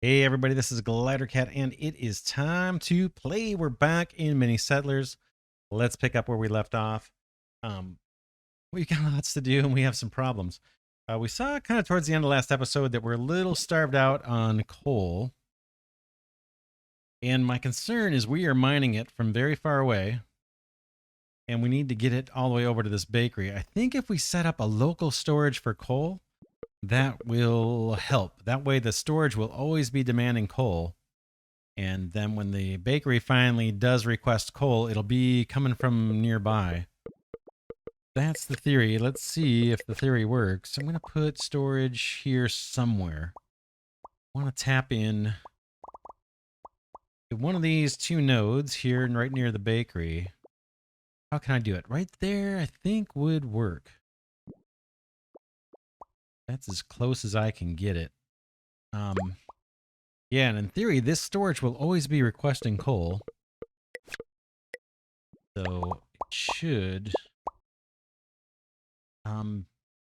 Hey everybody, this is Glidercat, and it is time to play. We're back in Mini Settlers. Let's pick up where we left off. Um, we've got lots to do, and we have some problems. We saw kind of towards the end of last episode that we're a little starved out on coal, and my concern is we are mining it from very far away, and we need to get it all the way over to this bakery. I think if we set up a local storage for coal, that will help. That way, the storage will always be demanding coal. And then when the bakery finally does request coal, it'll be coming from nearby. That's the theory. Let's see if the theory works. I'm going to put storage here somewhere. I want to tap in to one of these two nodes here and right near the bakery. How can I do it? Right there, I think would work. That's as close as I can get it. Yeah, and in theory, this storage will always be requesting coal. So it should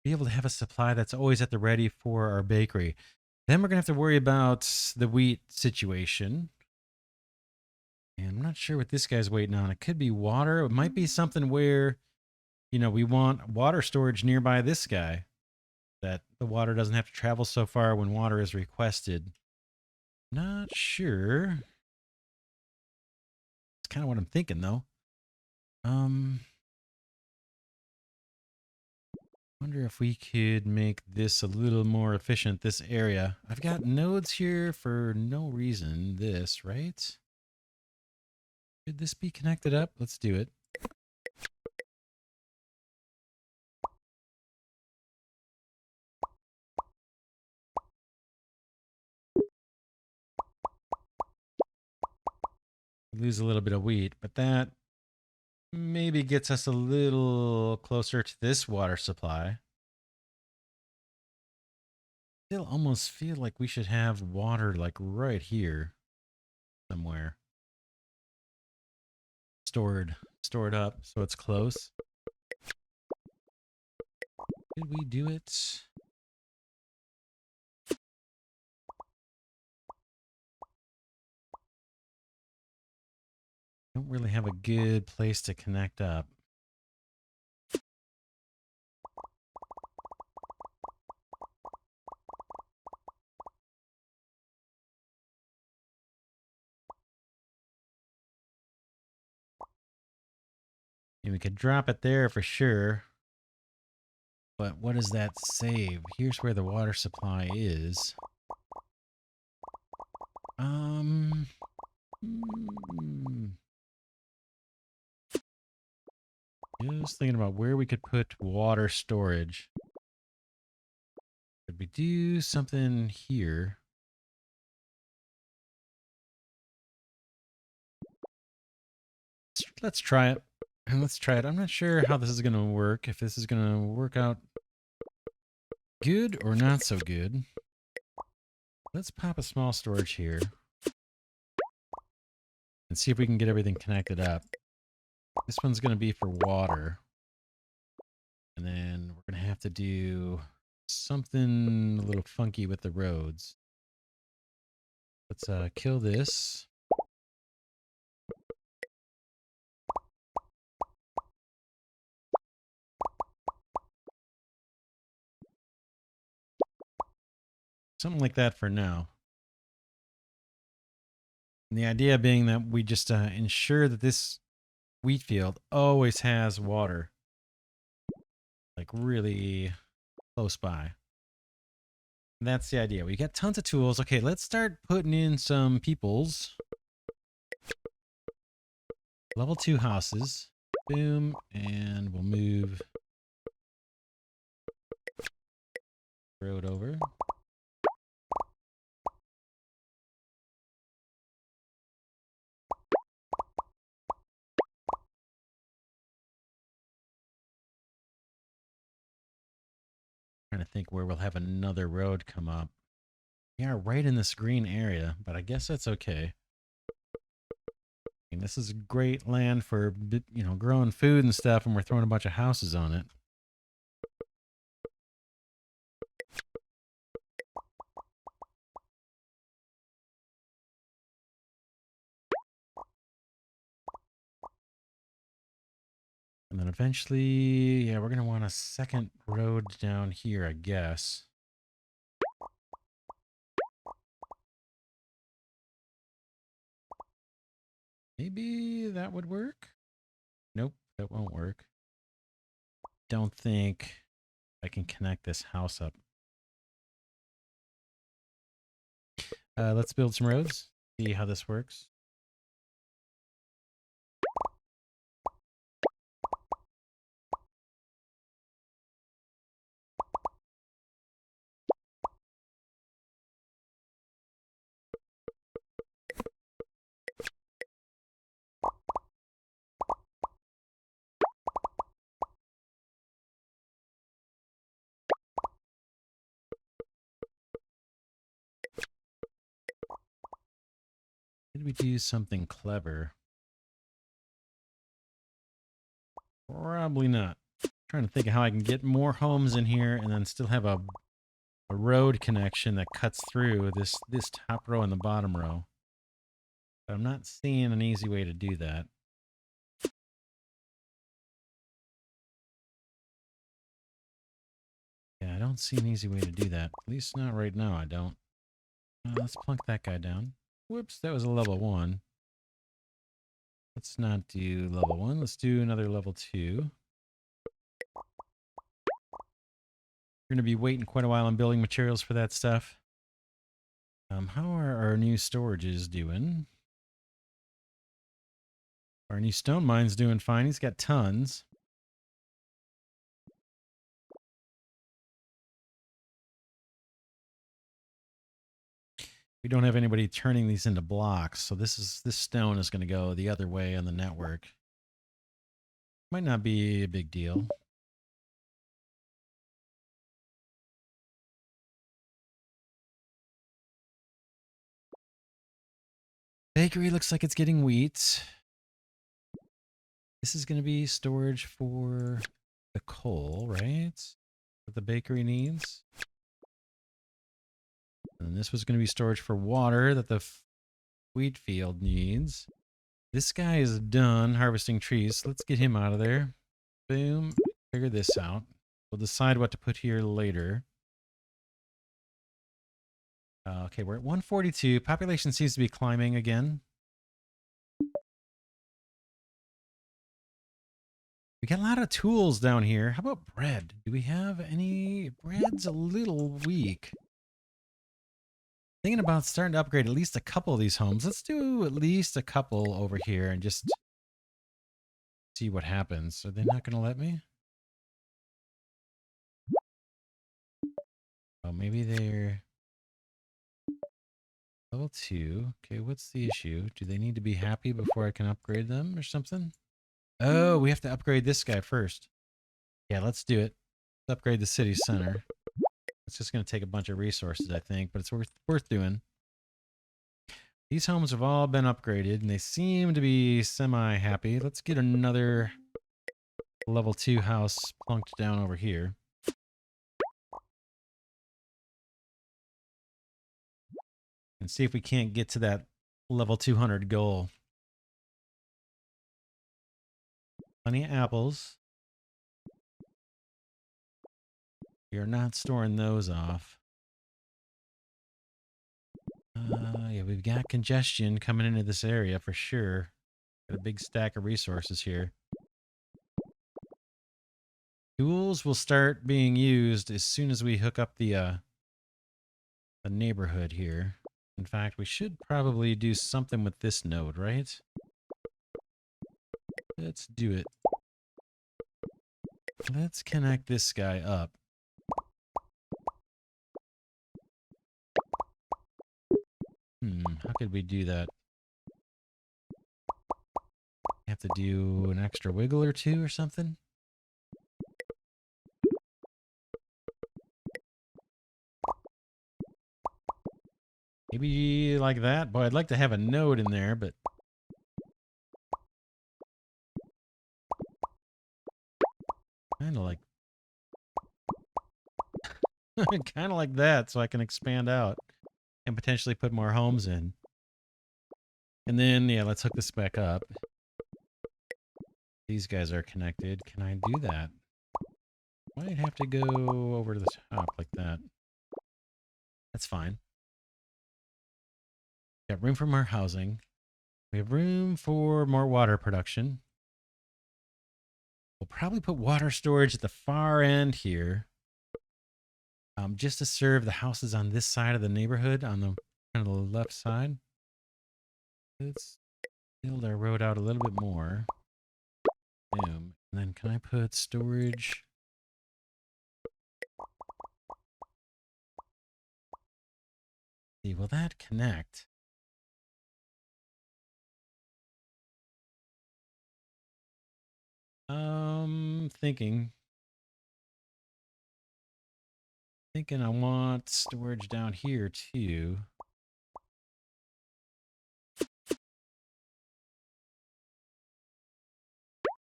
be able to have a supply that's always at the ready for our bakery. Then we're going to have to worry about the wheat situation. And I'm not sure what this guy's waiting on. It could be water. It might be something where, we want water storage nearby this guy, that the water doesn't have to travel so far when water is requested. Not sure. It's kind of what I'm thinking, though. Wonder if we could make this a little more efficient, this area. I've got nodes here for no reason. This, right? Could this be connected up? Let's do it. Lose a little bit of wheat, but that maybe gets us a little closer to this water supply. Still almost feel like we should have water like right here somewhere. Stored up so it's close. Did we do it? Don't really have a good place to connect up. And we could drop it there for sure. But what does that save? Here's where the water supply is. Hmm. Just thinking about where we could put water storage. Could we do something here? Let's try it. And let's try it. I'm not sure how this is going to work. If this is going to work out good or not so good. Let's pop a small storage here. And see if we can get everything connected up. This one's going to be for water. And then we're going to have to do something a little funky with the roads. Let's kill this. Something like that for now. And the idea being that we just ensure that this wheat field always has water. Like really close by. And that's the idea. We got tons of tools. Okay, let's start putting in some peoples. Level 2 houses. Boom. And we'll move road over. Trying to think where we'll have another road come up. We are right in this green area, but I guess that's okay. And this is great land for, growing food and stuff, and we're throwing a bunch of houses on it. And then eventually, yeah, we're going to want a second road down here, I guess. Maybe that would work. Nope, that won't work. Don't think I can connect this house up. Let's build some roads, see how this works. Did we do something clever? Probably not. Trying to think of how I can get more homes in here and then still have a road connection that cuts through this top row and the bottom row. But I'm not seeing an easy way to do that. Yeah, I don't see an easy way to do that. At least not right now, I don't. Let's plunk that guy down. Whoops, that was a level 1. Let's not do level 1. Let's do another level 2. We're going to be waiting quite a while on building materials for that stuff. How are our new storages doing? Our new stone mine's doing fine. He's got tons. We don't have anybody turning these into blocks, so this stone is going to go the other way on the network. Might not be a big deal. Bakery looks like it's getting wheat. This is going to be storage for the coal, right? That the bakery needs. And this was going to be storage for water that the wheat field needs. This guy is done harvesting trees. So let's get him out of there. Boom. Figure this out. We'll decide what to put here later. Okay, we're at 142. Population seems to be climbing again. We got a lot of tools down here. How about bread? Do we have any? Bread's a little weak. Thinking about starting to upgrade at least a couple of these homes. Let's do at least a couple over here and just see what happens. Are they not going to let me? Oh, maybe they're level 2. Okay, what's the issue? Do they need to be happy before I can upgrade them or something? Oh, we have to upgrade this guy first. Yeah, let's do it. Let's upgrade the city center. It's just going to take a bunch of resources, I think, but it's worth doing. These homes have all been upgraded, and they seem to be semi-happy. Let's get another level 2 house plunked down over here. And see if we can't get to that level 200 goal. Plenty of apples. We are not storing those off. Yeah, we've got congestion coming into this area for sure. Got a big stack of resources here. Tools will start being used as soon as we hook up the neighborhood here. In fact, we should probably do something with this node, right? Let's do it. Let's connect this guy up. How could we do that? Have to do an extra wiggle or two or something? Maybe like that? Boy, I'd like to have a node in there, but... kind of like... kind of like that, so I can expand out and potentially put more homes in. And then, yeah, let's hook this back up. These guys are connected. Can I do that? Might have to go over to the top like that. That's fine. Got room for more housing. We have room for more water production. We'll probably put water storage at the far end here. Just to serve the houses on this side of the neighborhood, on the kind of the left side. Let's build our road out a little bit more. Boom. And then can I put storage? See, will that connect? Thinking I want storage down here too.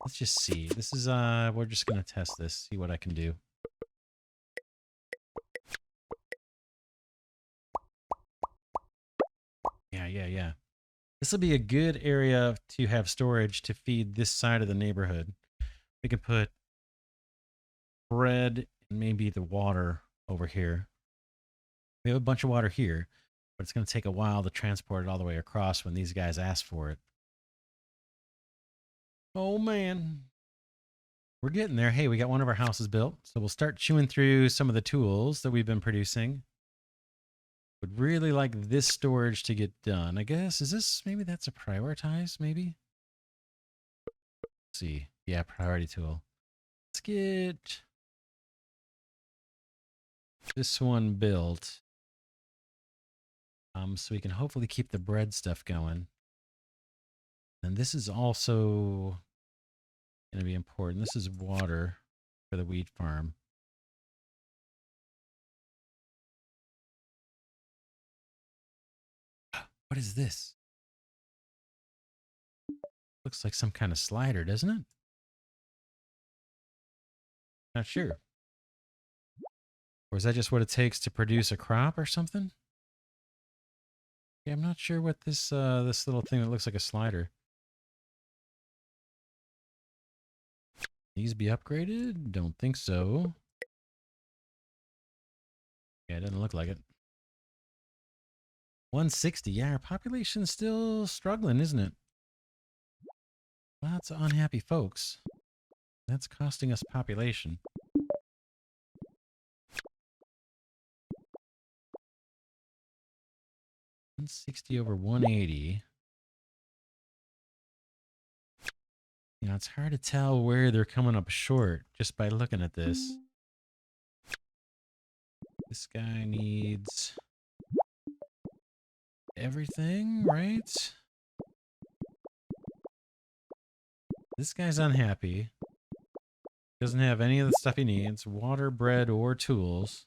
Let's just see. This is we're just gonna test this, see what I can do. Yeah. This will be a good area to have storage to feed this side of the neighborhood. We can put bread and maybe the water over here. We have a bunch of water here, but it's going to take a while to transport it all the way across when these guys ask for it. Oh, man. We're getting there. Hey, we got one of our houses built, so we'll start chewing through some of the tools that we've been producing. Would really like this storage to get done. I guess, is this, maybe that's a prioritize, maybe? Let's see. Yeah, priority tool. Let's get this one built. So we can hopefully keep the bread stuff going. And this is also going to be important. This is water for the wheat farm. What is this? Looks like some kind of slider, doesn't it? Not sure. Or is that just what it takes to produce a crop or something? Yeah, I'm not sure what this this little thing that looks like a slider. These be upgraded? Don't think so. Yeah, it doesn't look like it. 160. Yeah, our population's still struggling, isn't it? Lots of unhappy folks. That's costing us population. 160 over 180. You know, it's hard to tell where they're coming up short just by looking at this. This guy needs everything, right? This guy's unhappy. Doesn't have any of the stuff he needs. Water, bread, or tools.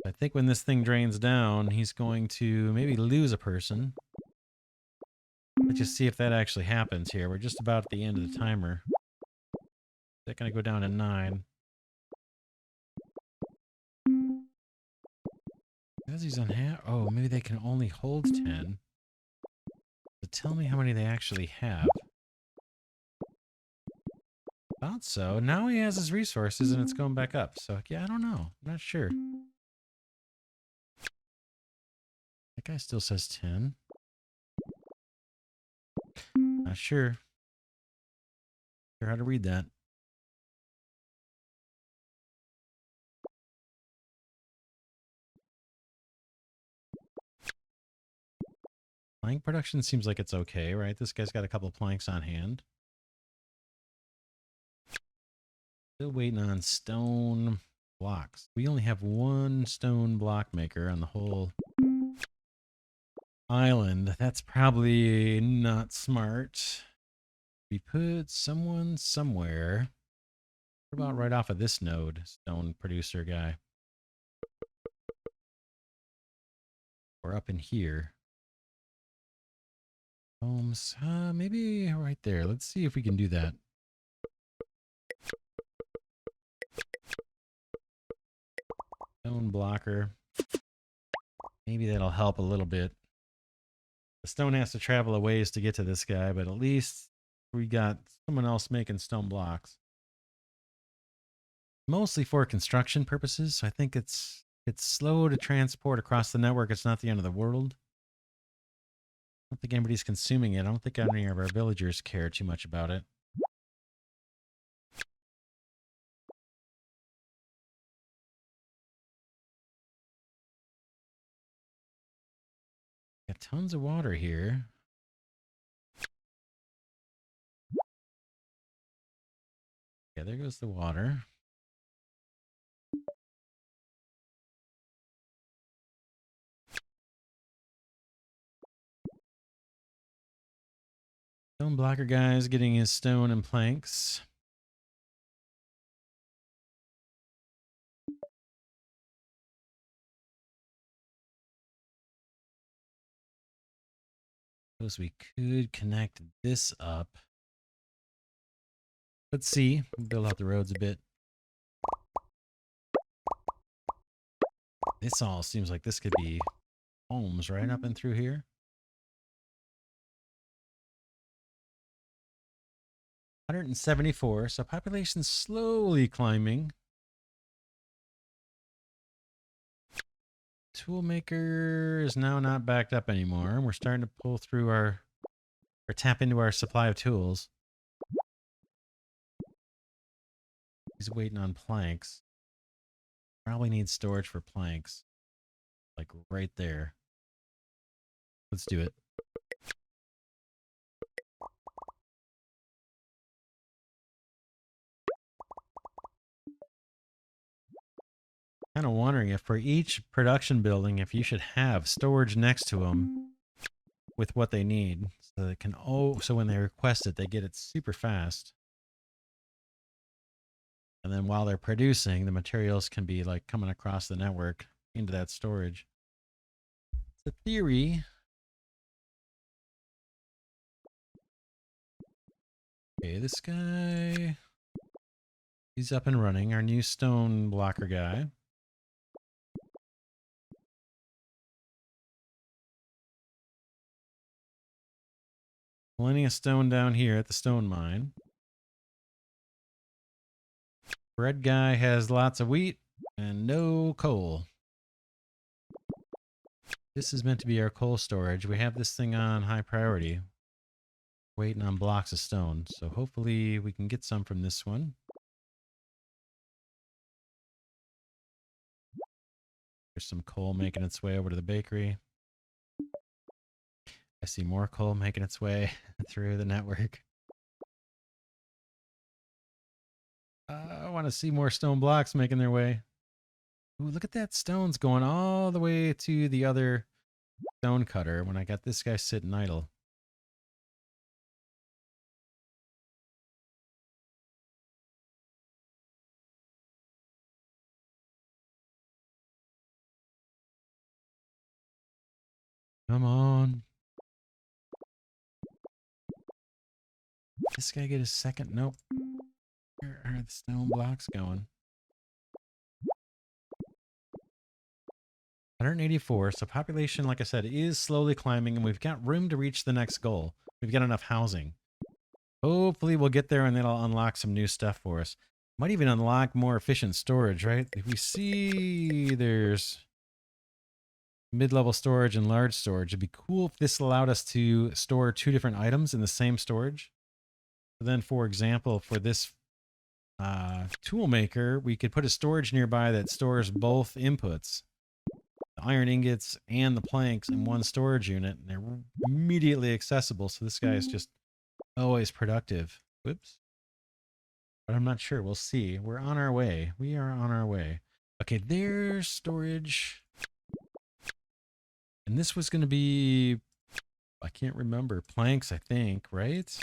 I think when this thing drains down, he's going to maybe lose a person. Let's just see if that actually happens here. We're just about at the end of the timer. Is that going to go down to 9? Because he's unhappy. Oh, maybe they can only hold 10. So tell me how many they actually have. Thought so. Now he has his resources and it's going back up. So, yeah, I don't know. I'm not sure. That guy still says 10. Not sure. Sure how to read that. Plank production seems like it's okay, right? This guy's got a couple planks on hand. Still waiting on stone blocks. We only have one stone block maker on the whole island. That's probably not smart. We put someone somewhere. What about right off of this node, stone producer guy? Or up in here. Homes, maybe right there. Let's see if we can do that. Stone blocker. Maybe that'll help a little bit. The stone has to travel a ways to get to this guy, but at least We got someone else making stone blocks. Mostly for construction purposes, so I think it's slow to transport across the network. It's not the end of the world. I don't think anybody's consuming it. I don't think any of our villagers care too much about it. Got tons of water here. Yeah, there goes the water. Stone blocker guy's getting his stone and planks. Suppose we could connect this up. Let's see. Build out the roads a bit. This all seems like this could be homes right up and through here. 174, so population's slowly climbing. Toolmaker is now not backed up anymore. We're starting to pull through or tap into our supply of tools. He's waiting on planks. Probably needs storage for planks. Like right there. Let's do it. Kind of wondering if for each production building, if you should have storage next to them with what they need, so they can so when they request it, they get it super fast. And then while they're producing, the materials can be like coming across the network into that storage. It's a theory. Okay, this guy, he's up and running. Our new stone blocker guy. Plenty of stone down here at the stone mine. Bread guy has lots of wheat and no coal. This is meant to be our coal storage. We have this thing on high priority. Waiting on blocks of stone. So hopefully we can get some from this one. There's some coal making its way over to the bakery. I see more coal making its way through the network. I want to see more stone blocks making their way. Ooh, look at that stone's going all the way to the other stone cutter when I got this guy sitting idle. Come on. This guy get his second? Nope. Where are the stone blocks going? 184. So population, like I said, is slowly climbing, and we've got room to reach the next goal. We've got enough housing. Hopefully we'll get there and that'll unlock some new stuff for us. Might even unlock more efficient storage, right? If we see there's mid-level storage and large storage, it'd be cool if this allowed us to store two different items in the same storage. So then, for example, for this tool maker, we could put a storage nearby that stores both inputs, the iron ingots and the planks, in one storage unit, and they're immediately accessible. So this guy is just always productive. Whoops. But I'm not sure. We'll see. We're on our way. We are on our way. Okay, there's storage. And this was going to be, I can't remember, planks, I think, right?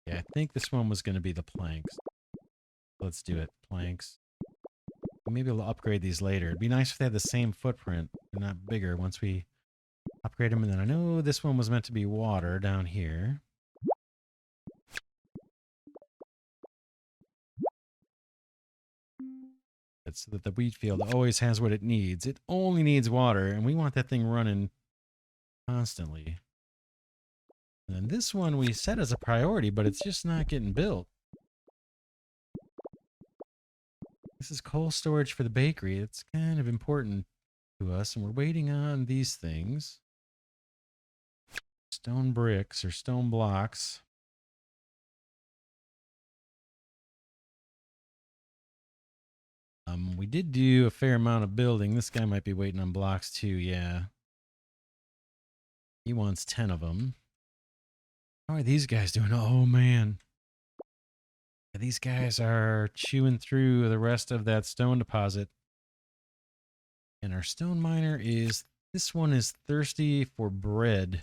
Yeah, I think this one was going to be the planks. Let's do it. Planks. Maybe we'll upgrade these later. It'd be nice if they had the same footprint and not bigger once we upgrade them. And then I know this one was meant to be water down here. It's so that the wheat field always has what it needs. It only needs water, and we want that thing running constantly. And this one we set as a priority, but it's just not getting built. This is coal storage for the bakery. It's kind of important to us, and we're waiting on these things. Stone bricks or stone blocks. We did do a fair amount of building. This guy might be waiting on blocks too, yeah. He wants 10 of them. How are these guys doing? Oh, man. These guys are chewing through the rest of that stone deposit. And our stone miner is, this one is thirsty for bread.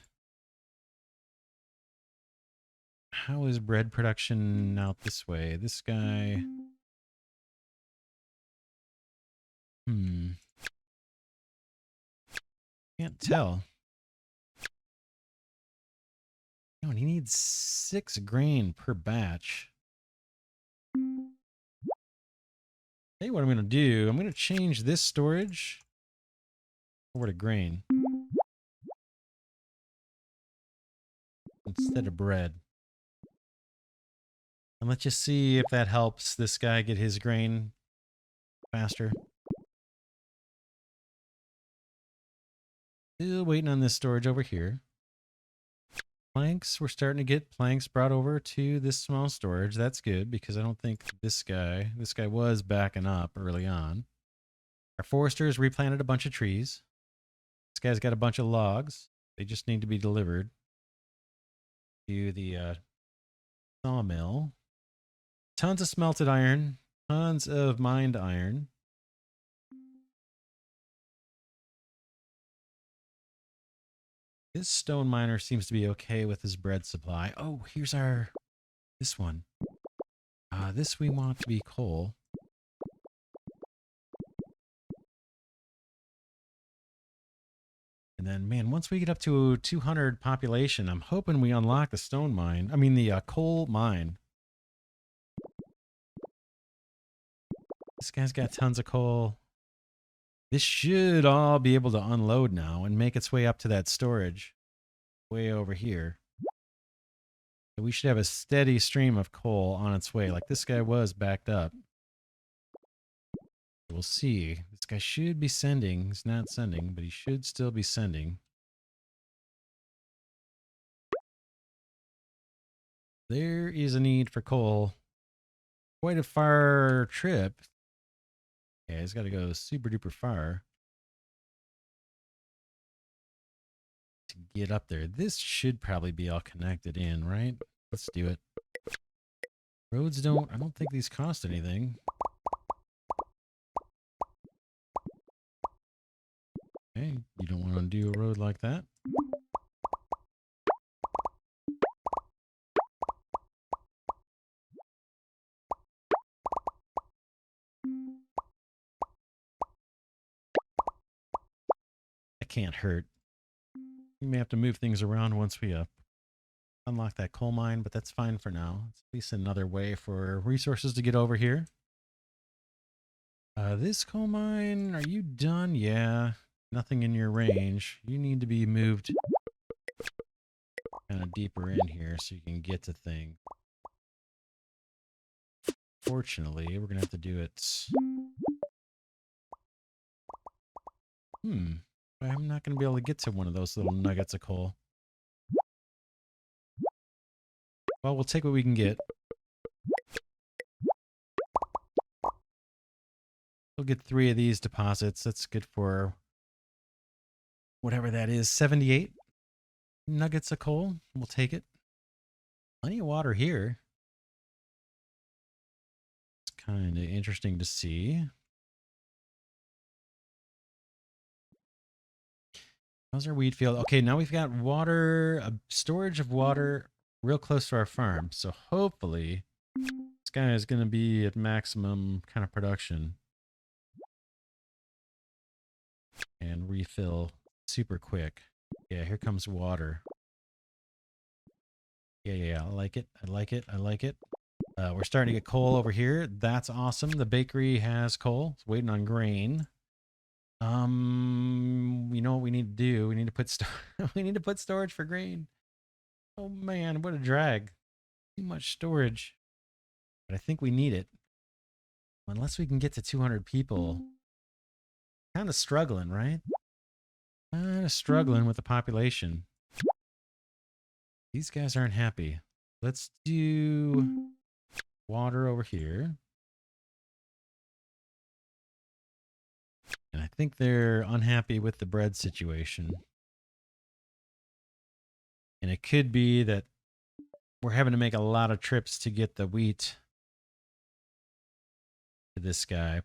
How is bread production out this way? This guy... Can't tell. No, and he needs 6 grain per batch. Hey, what I'm going to do, I'm going to change this storage over to grain instead of bread. And let's just see if that helps this guy get his grain faster. Still waiting on this storage over here. Planks, we're starting to get planks brought over to this small storage. That's good because I don't think this guy was backing up early on. Our foresters replanted a bunch of trees. This guy's got a bunch of logs. They just need to be delivered to the sawmill. Tons of smelted iron, tons of mined iron. This stone miner seems to be okay with his bread supply. Oh, here's this one. This we want to be coal. And then, man, once we get up to 200 population, I'm hoping we unlock the stone mine. I mean, the coal mine. This guy's got tons of coal. This should all be able to unload now and make its way up to that storage way over here. So we should have a steady stream of coal on its way. Like this guy was backed up. We'll see. This guy should be sending. He's not sending, but he should still be sending. There is a need for coal. Quite a far trip. Yeah, he's got to go super duper far to get up there. This should probably be all connected in, right? Let's do it. Roads I don't think these cost anything. Hey, you don't want to do a road like that? That can't hurt. We may have to move things around once we unlock that coal mine, but that's fine for now. It's at least another way for resources to get over here. This coal mine, are you done? Yeah. Nothing in your range. You need to be moved kind of deeper in here so you can get to things. Fortunately, we're going to have to do it. I'm not going to be able to get to one of those little nuggets of coal. Well, we'll take what we can get. We'll get 3 of these deposits. That's good for whatever that is. 78 nuggets of coal. We'll take it. Plenty of water here. It's kind of interesting to see. How's our weed field? Okay, now we've got water, a storage of water real close to our farm. So hopefully this guy is going to be at maximum kind of production. And refill super quick. Yeah, here comes water. Yeah, I like it. I like it. I like it. We're starting to get coal over here. That's awesome. The bakery has coal. It's waiting on grain. You know what we need to do? We need to put we need to put storage for grain. Oh man, what a drag. Too much storage. But I think we need it. Unless we can get to 200 people. Kind of struggling, right? Kind of struggling with the population. These guys aren't happy. Let's do water over here. And I think they're unhappy with the bread situation. And it could be that we're having to make a lot of trips to get the wheat to this guy.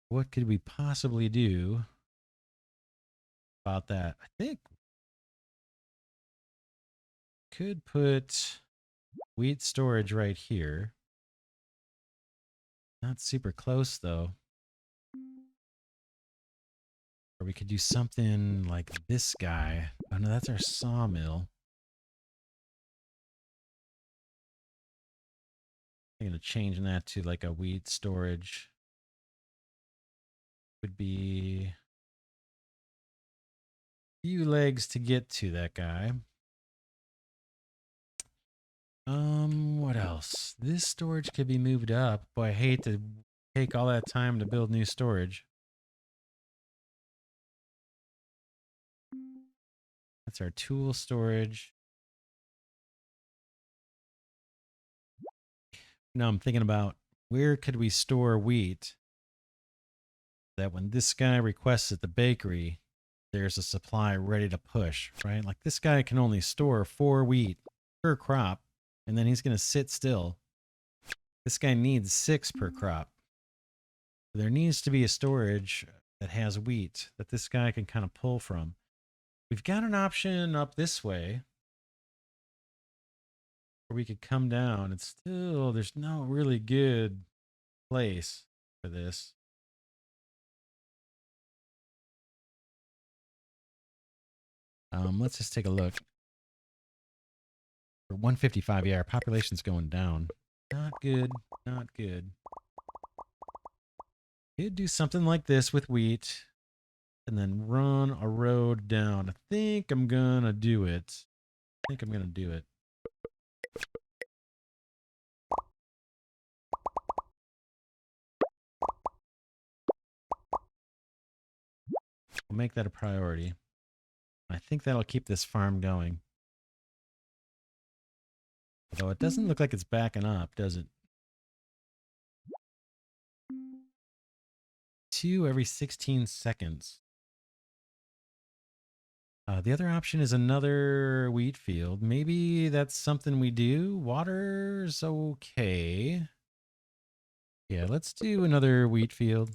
What could we possibly do about that? I think could put wheat storage right here. Not super close though. Or we could do something like this guy. Oh no, that's our sawmill. I'm going to change that to like a wheat storage. Would be a few legs to get to that guy. What else? This storage could be moved up. Boy, I hate to take all that time to build new storage. That's our tool storage. Now I'm thinking about where could we store wheat that when this guy requests at the bakery, there's a supply ready to push, right? Like this guy can only store 4 wheat per crop, and then he's going to sit still. This guy needs 6 per crop. There needs to be a storage that has wheat that this guy can kind of pull from. We've got an option up this way where we could come down. It's still, there's no really good place for this. Let's just take a look. For 155, yeah, our population's going down. Not good, not good. Could do something like this with wheat and then run a road down. I think I'm gonna do it. We'll make that a priority. I think that'll keep this farm going. Although it doesn't look like it's backing up, does it? 2 every 16 seconds. The other option is another wheat field. Maybe that's something we do. Water's okay. Yeah, let's do another wheat field.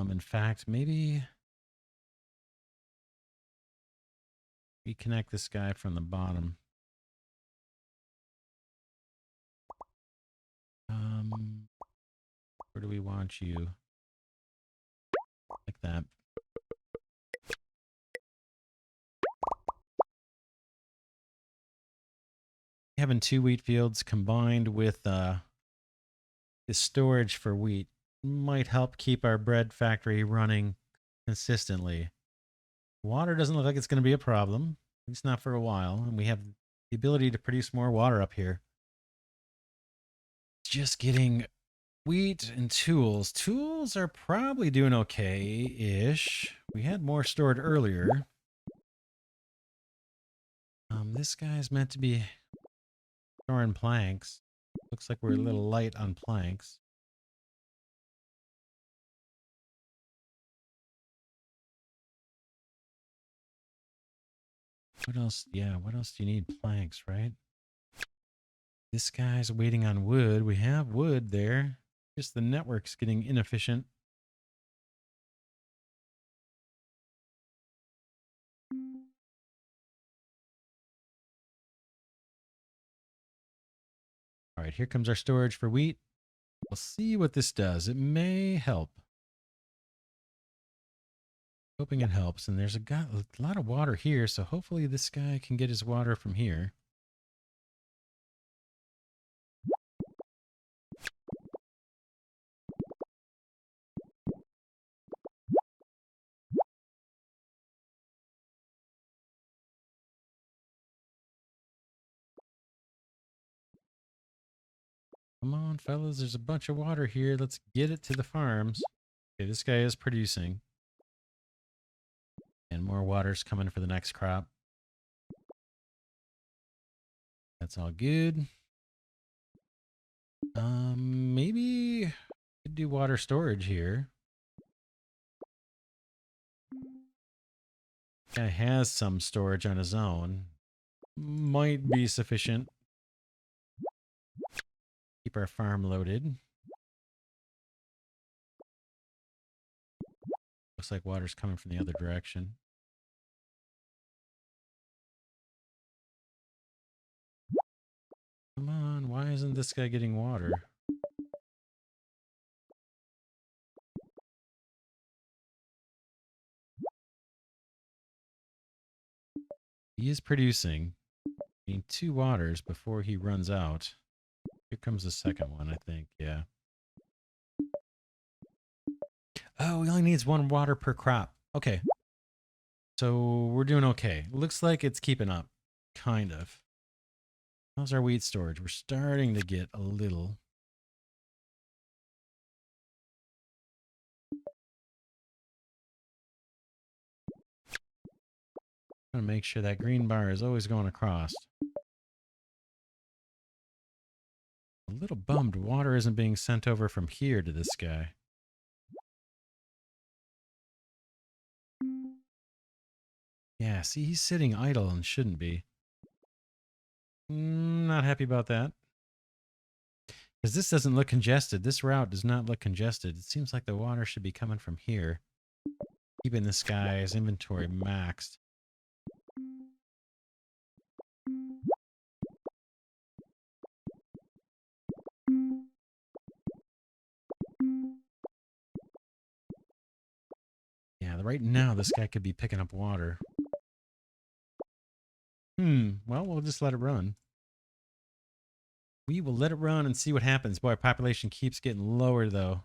In fact, maybe we connect this guy from the bottom. Where do we want you? Like that. Having 2 wheat fields combined with the storage for wheat might help keep our bread factory running consistently. Water doesn't look like it's going to be a problem, at least not for a while, and we have the ability to produce more water up here. Just getting wheat and tools. Tools are probably doing okay-ish. We had more stored earlier. This guy's meant to be storing planks. Looks like we're a little light on planks. What else? Yeah, what else do you need? Planks, right? This guy's waiting on wood. We have wood there. Just the network's getting inefficient. All right, here comes our storage for wheat. We'll see what this does. It may help. Hoping it helps. And there's a lot of water here, so hopefully this guy can get his water from here. Come on, fellas. There's a bunch of water here. Let's get it to the farms. Okay, this guy is producing. And more water's coming for the next crop. That's all good. Maybe could do water storage here. Guy has some storage on his own. Might be sufficient. Keep our farm loaded. Looks like water's coming from the other direction. Come on, why isn't this guy getting water? He is producing. We need 2 waters before he runs out. Here comes the second one, I think. Yeah. Oh, he only needs 1 water per crop. Okay. So we're doing okay. Looks like it's keeping up. Kind of. How's our wheat storage? We're starting to get a little. I'm going to make sure that green bar is always going across. A little bummed water isn't being sent over from here to this guy. Yeah, see, he's sitting idle and shouldn't be. Not happy about that. Because this doesn't look congested. This route does not look congested. It seems like the water should be coming from here. Keeping this guy's inventory maxed. Yeah, right now this guy could be picking up water. Well, we'll just let it run. We will let it run and see what happens. Boy, our population keeps getting lower, though.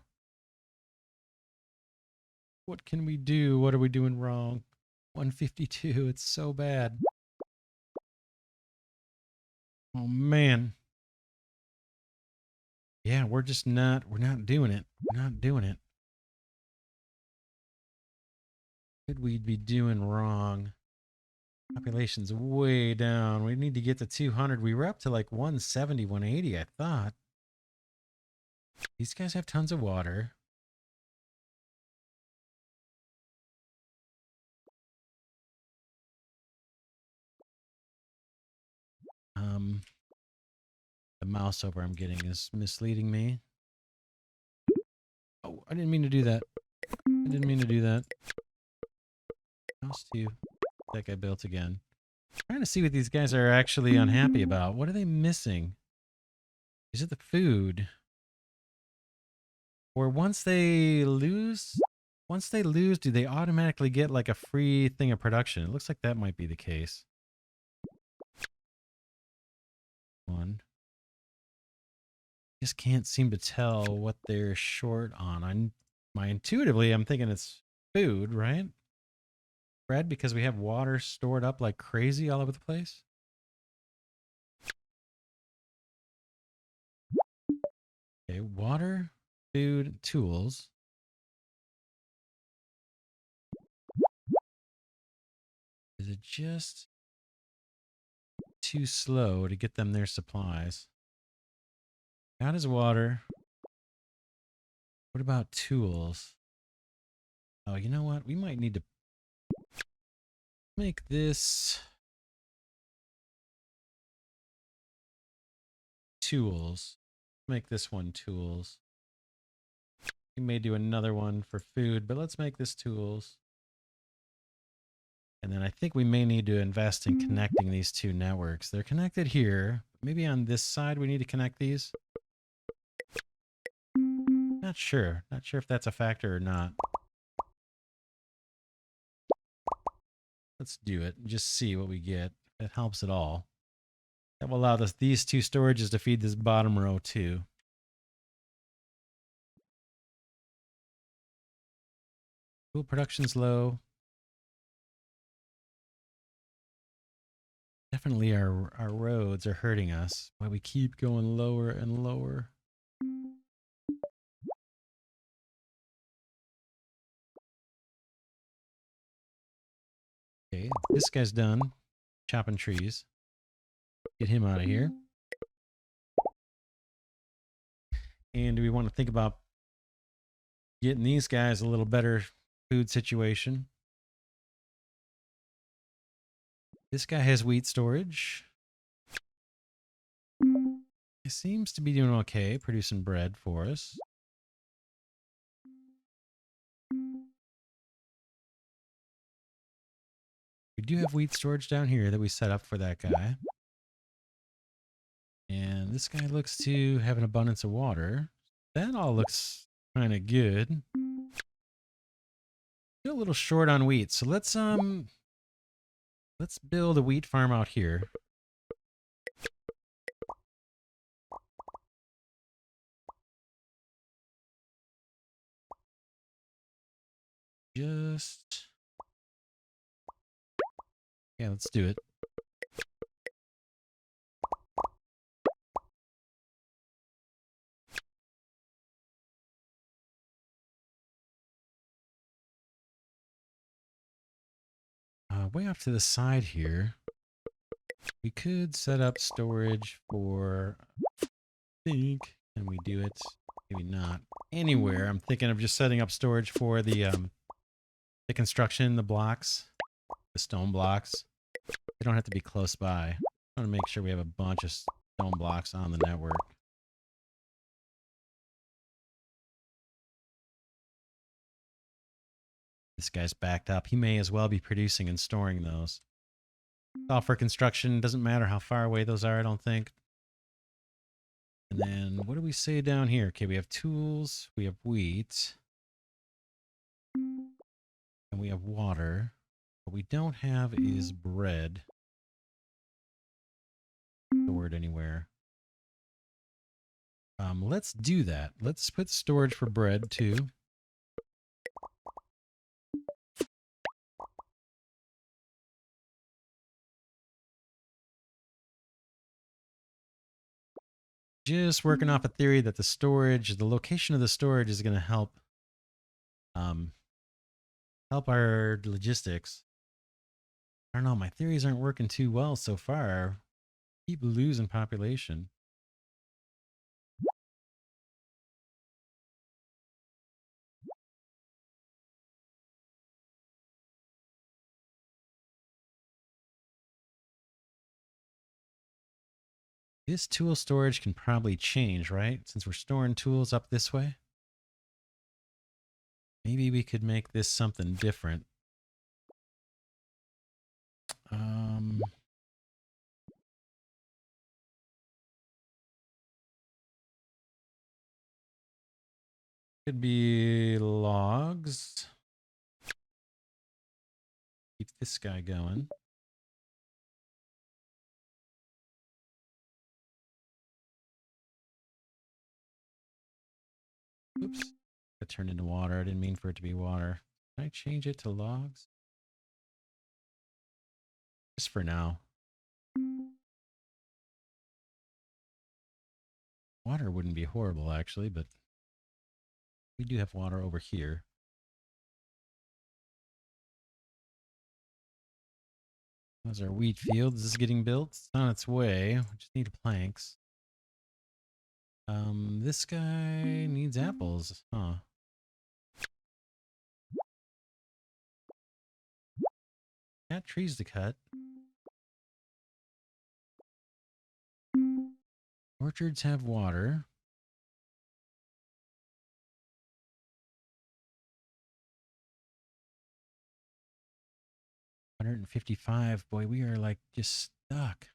What can we do? What are we doing wrong? 152. It's so bad. Oh, man. Yeah, we're not doing it. We're not doing it. What could we be doing wrong? Population's way down. We need to get to 200. We were up to like 170, 180, I thought. These guys have tons of water. The mouse over I'm getting is misleading me. Oh, I didn't mean to do that. I didn't mean to do that. Mouse 2. That guy built again. Trying to see what these guys are actually unhappy about. What are they missing? Is it the food? Or once they lose, do they automatically get like a free thing of production? It looks like that might be the case. One. Just can't seem to tell what they're short on. Intuitively, I'm thinking it's food, right? Bread, because we have water stored up like crazy all over the place. Okay, water, food, tools. Is it just too slow to get them their supplies? That is water. What about tools? Oh, you know what? We might need to make this tools. Make this one tools. We may do another one for food, but let's make this tools. And then I think we may need to invest in connecting these 2 networks. They're connected here. Maybe on this side we need to connect these. Not sure. Not sure if that's a factor or not. Let's do it and just see what we get. If it helps at all. That will allow these 2 storages to feed this bottom row too. Fuel production's low. Definitely our roads are hurting us. Why we keep going lower and lower. This guy's done chopping trees. Get him out of here. And do we want to think about getting these guys a little better food situation? This guy has wheat storage. He seems to be doing okay, producing bread for us. We do have wheat storage down here that we set up for that guy. And this guy looks to have an abundance of water. That all looks kind of good. Still a little short on wheat, so let's build a wheat farm out here. Yeah, let's do it. Way off to the side here, we could set up storage for, I think, can we do it? Maybe not. Anywhere. I'm thinking of just setting up storage for the construction, the blocks, the stone blocks. They don't have to be close by. I want to make sure we have a bunch of stone blocks on the network. This guy's backed up. He may as well be producing and storing those. It's all for construction. Doesn't matter how far away those are, I don't think. And then what do we say down here? Okay, we have tools. We have wheat. And we have water. What we don't have is bread stored anywhere. Let's do that. Let's put storage for bread too. Just working off a theory that the storage, the location of the storage is going to help help our logistics. I don't know, my theories aren't working too well so far. Keep losing population. This tool storage can probably change, right? Since we're storing tools up this way. Maybe we could make this something different. Could be logs. Keep this guy going. Oops. It turned into water. I didn't mean for it to be water. Can I change it to logs? Just for now. Water wouldn't be horrible, actually, but we do have water over here. How's our wheat field? Is this getting built? It's on its way. We just need planks. This guy needs apples, huh? Got trees to cut. Orchards have water. $155. Boy, we are like just stuck.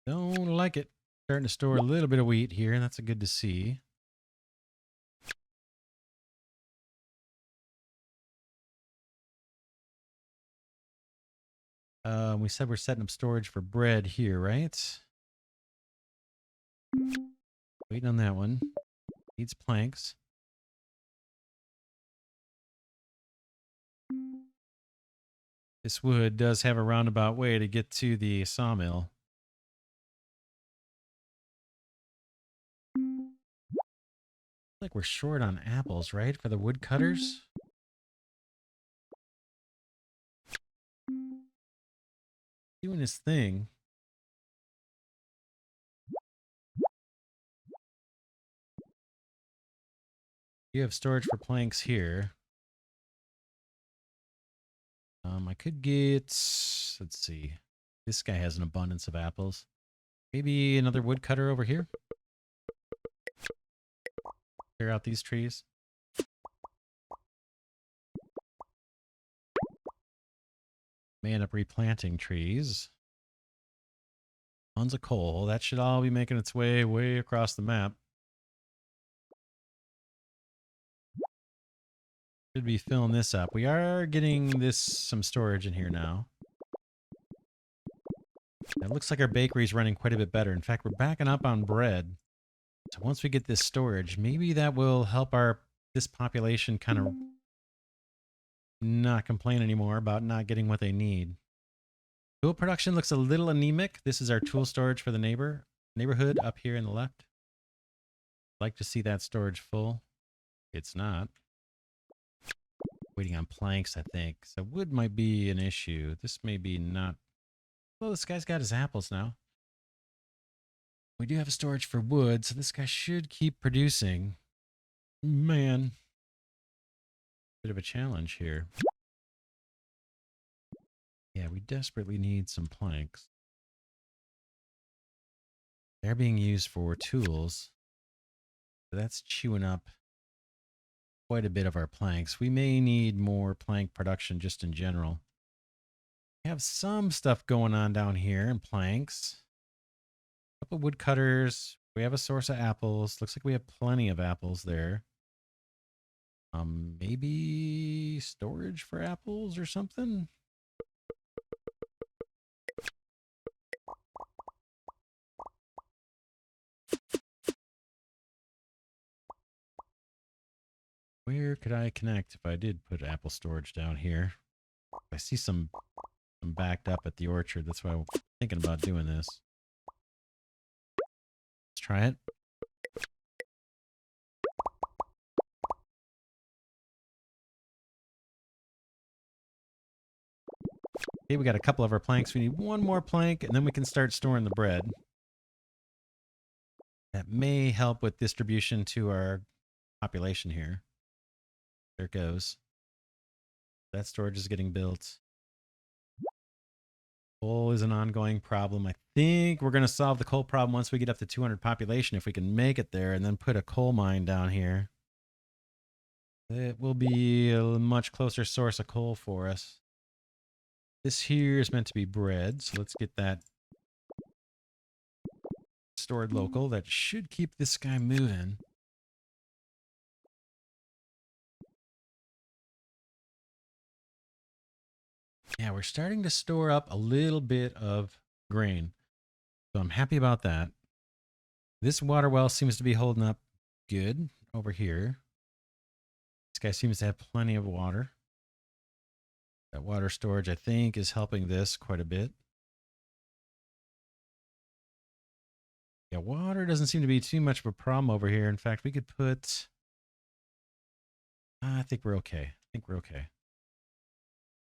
Don't like it. Starting to store a little bit of wheat here, and that's good to see. We said we're setting up storage for bread here, right? Waiting on that one. Needs planks. This wood does have a roundabout way to get to the sawmill. Like we're short on apples, right? For the woodcutters. doing his thing. You have storage for planks here. I could get, let's see. This guy has an abundance of apples. Maybe another woodcutter over here. Clear out these trees. May end up replanting trees. Tons of coal. That should all be making its way across the map. Should be filling this up. We are getting this some storage in here now. It looks like our bakery's running quite a bit better. In fact, we're backing up on bread. So once we get this storage, maybe that will help this population kind of not complain anymore about not getting what they need. Tool production looks a little anemic. This is our tool storage for the neighborhood up here in the left. I'd like to see that storage full. It's not. Waiting on planks, I think. So wood might be an issue. This may be not. Well, this guy's got his apples now. We do have a storage for wood, so this guy should keep producing. Man. Bit of a challenge here. Yeah, we desperately need some planks. They're being used for tools. So that's chewing up quite a bit of our planks. We may need more plank production just in general. We have some stuff going on down here in planks. A couple wood cutters. We have a source of apples. Looks like we have plenty of apples there. Maybe storage for apples or something? Where could I connect if I did put apple storage down here? I see some backed up at the orchard. That's why I'm thinking about doing this. Let's try it. Okay, we got a couple of our planks. We need one more plank, and then we can start storing the bread. That may help with distribution to our population here. There it goes. That storage is getting built. Coal is an ongoing problem. I think we're going to solve the coal problem once we get up to 200 population, if we can make it there, and then put a coal mine down here. It will be a much closer source of coal for us. This here is meant to be bread, so let's get that stored local. That should keep this guy moving. Yeah, we're starting to store up a little bit of grain. So I'm happy about that. This water well seems to be holding up good over here. This guy seems to have plenty of water. That water storage, I think, is helping this quite a bit. Yeah, water doesn't seem to be too much of a problem over here. In fact, we could put... I think we're okay.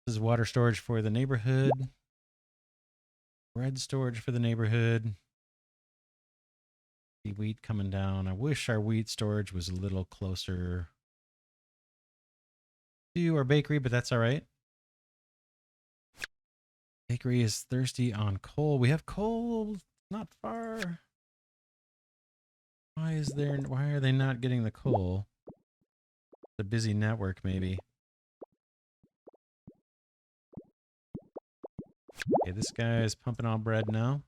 This is water storage for the neighborhood. Bread storage for the neighborhood. The wheat coming down. I wish our wheat storage was a little closer to our bakery, but that's all right. Bakery is thirsty on coal. We have coal not far. Why are they not getting the coal? The busy network, maybe. Okay, this guy is pumping on bread now.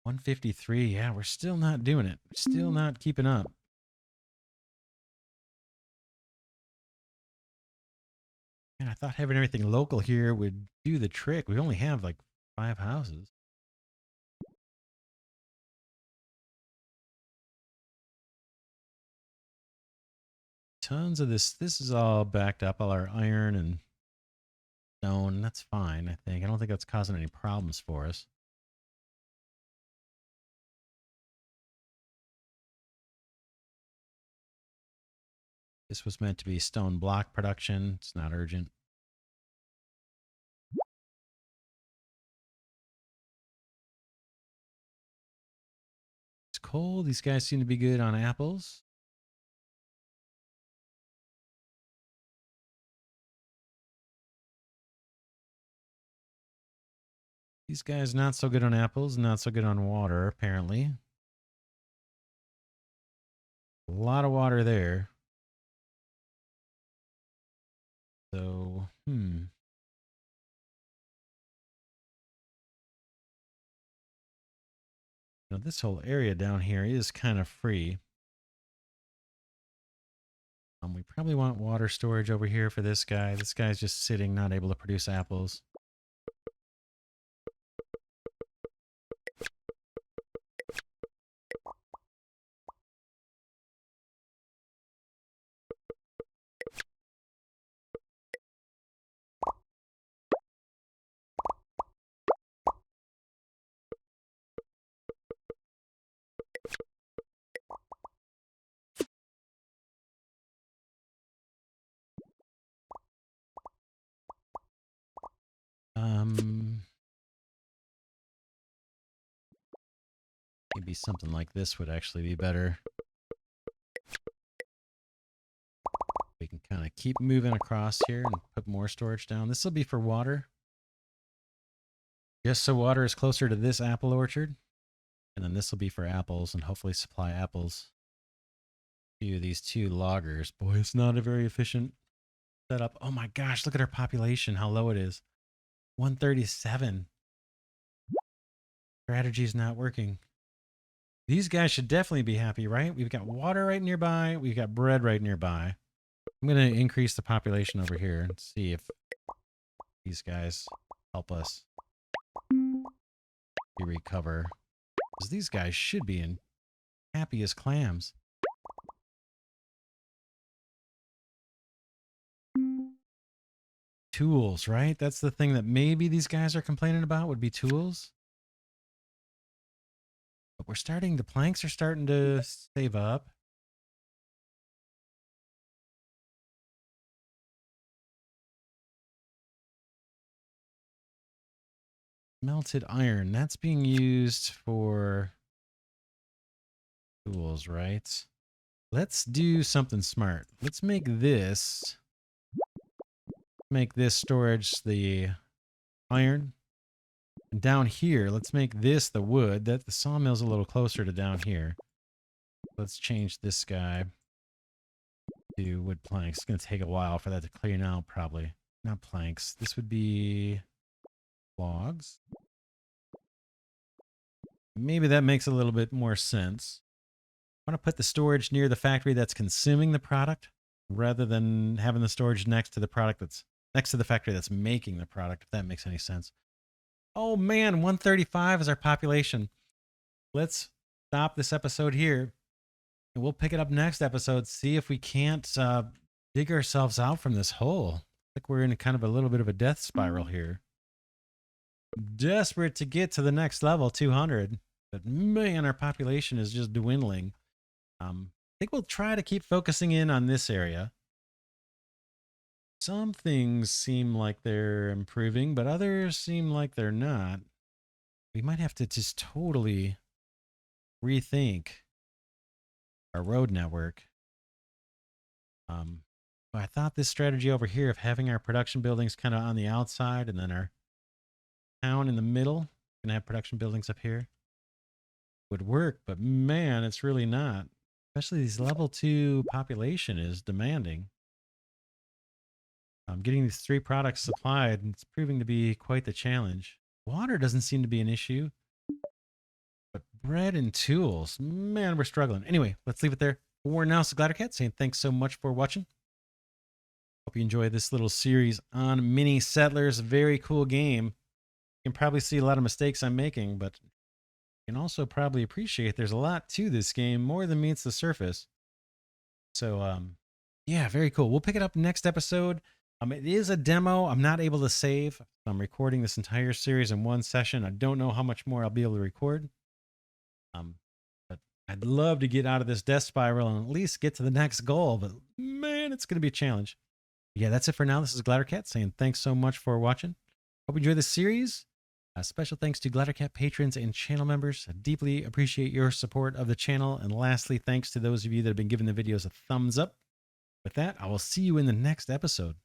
153. Yeah, we're still not doing it. We're still not keeping up. Man, I thought having everything local here would do the trick. We only have like 5 houses. Tons of this. This is all backed up, all our iron and stone. That's fine, I think. I don't think that's causing any problems for us. This was meant to be stone block production. It's not urgent. coal. These guys seem to be good on apples. These guys not so good on apples, not so good on water, apparently. A lot of water there. So, Now, this whole area down here is kind of free. We probably want water storage over here for this guy. This guy's just sitting, not able to produce apples. Maybe something like this would actually be better. We can kind of keep moving across here and put more storage down. This will be for water. Just so water is closer to this apple orchard. And then this will be for apples and hopefully supply apples to these two loggers. Boy, it's not a very efficient setup. Oh my gosh, look at our population, how low it is. 137. Strategy's not working. These guys should definitely be happy, right? We've got water right nearby. We've got bread right nearby. I'm going to increase the population over here and see if these guys help us recover. Because these guys should be in happy as clams. Tools, right? That's the thing that maybe these guys are complaining about would be tools. But we're starting, the planks are starting to save up. Melted iron, that's being used for tools, right? Let's do something smart. Let's make this storage the iron. And down here, let's make this the wood. That the sawmill's a little closer to down here. Let's change this guy to wood planks. It's going to take a while for that to clean out, probably. Not planks. This would be logs. Maybe that makes a little bit more sense. I want to put the storage near the factory that's consuming the product rather than having the storage next to the product that's next to the factory that's making the product, if that makes any sense. Oh man, 135 is our population. Let's stop this episode here and we'll pick it up next episode. See if we can't dig ourselves out from this hole. Like we're in kind of a little bit of a death spiral here. Desperate to get to the next level, 200. But man, our population is just dwindling. I think we'll try to keep focusing in on this area. Some things seem like they're improving, but others seem like they're not. We might have to just totally rethink our road network. I thought this strategy over here of having our production buildings kind of on the outside and then our town in the middle, gonna have production buildings up here, would work, but man, it's really not. Especially these level 2 population is demanding. Getting these 3 products supplied, it's proving to be quite the challenge. Water doesn't seem to be an issue, but bread and tools, man, we're struggling. Anyway, let's leave it there. For now, it's Glidercat saying thanks so much for watching. Hope you enjoy this little series on Mini Settlers. Very cool game. You can probably see a lot of mistakes I'm making, but you can also probably appreciate there's a lot to this game, more than meets the surface. So, yeah, very cool. We'll pick it up next episode. It is a demo. I'm not able to save. I'm recording this entire series in one session. I don't know how much more I'll be able to record. But I'd love to get out of this death spiral and at least get to the next goal. But man, it's going to be a challenge. Yeah, that's it for now. This is Glidercat saying thanks so much for watching. Hope you enjoy this series. Special thanks to Glidercat patrons and channel members. I deeply appreciate your support of the channel. And lastly, thanks to those of you that have been giving the videos a thumbs up. With that, I will see you in the next episode.